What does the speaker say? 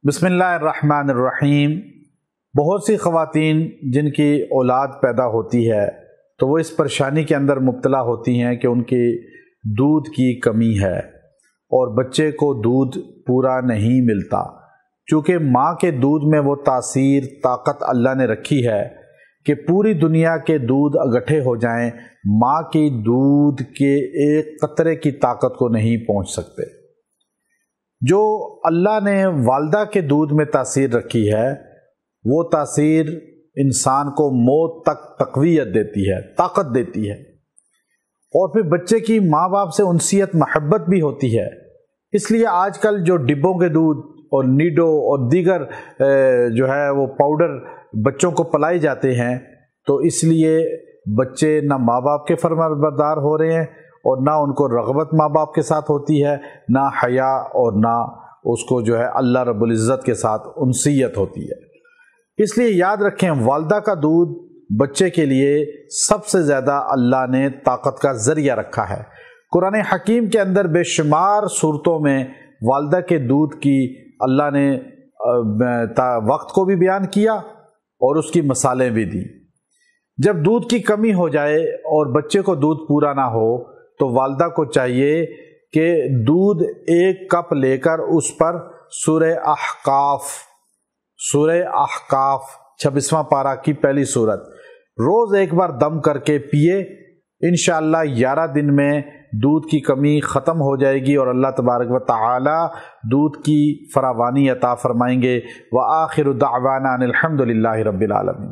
بسم اللہ الرحمن الرحیم۔ بہت سی خواتین جن کی اولاد پیدا ہوتی ہے تو وہ اس پریشانی کے اندر مبتلا ہوتی ہیں کہ ان کی دودھ کی کمی ہے اور بچے کو دودھ پورا نہیں ملتا، چونکہ ماں کے دودھ میں وہ تاثیر طاقت اللہ نے رکھی ہے کہ پوری دنیا کے دودھ اکٹھے ہو جائیں، ماں کی دودھ کے ایک قطرے کی طاقت کو نہیں پہنچ سکتے۔ جو اللہ نے والدہ کے دودھ میں تاثیر رکھی ہے وہ تاثیر انسان کو موت تک تقویت دیتی ہے، طاقت دیتی ہے، اور پھر بچے کی ماں باپ سے انسیت محبت بھی ہوتی ہے۔ اس لیے آج کل جو ڈبوں کے دودھ اور نیڈو اور دیگر جو ہے وہ پاؤڈر بچوں کو پلائے جاتے ہیں، تو اس لیے بچے نہ ماں باپ کے فرمانبردار ہو رہے ہیں اور نہ ان کو رغبت ماں باپ کے ساتھ ہوتی ہے، نہ حیا اور نہ اس کو جو ہے اللہ رب العزت کے ساتھ انسیت ہوتی ہے۔ اس لیے یاد رکھیں، والدہ کا دودھ بچے کے لیے سب سے زیادہ اللہ نے طاقت کا ذریعہ رکھا ہے۔ قرآن حکیم کے اندر بے شمار صورتوں میں والدہ کے دودھ کی اللہ نے وقت کو بھی بیان کیا اور اس کی مثالیں بھی دی۔ جب دودھ کی کمی ہو جائے اور بچے کو دودھ پورا نہ ہو تو والدہ کو چاہیے کہ دودھ ایک کپ لے کر اس پر سورہ احقاف 26واں پارہ کی پہلی سورت روز ایک بار دم کر کے پیے۔ انشاءاللہ 11 دن میں دودھ کی کمی ختم ہو جائے گی اور اللہ تبارک و تعالی دودھ کی فراوانی عطا فرمائیں گے۔ وآخر دعوانا ان الحمد للہ رب العالمین۔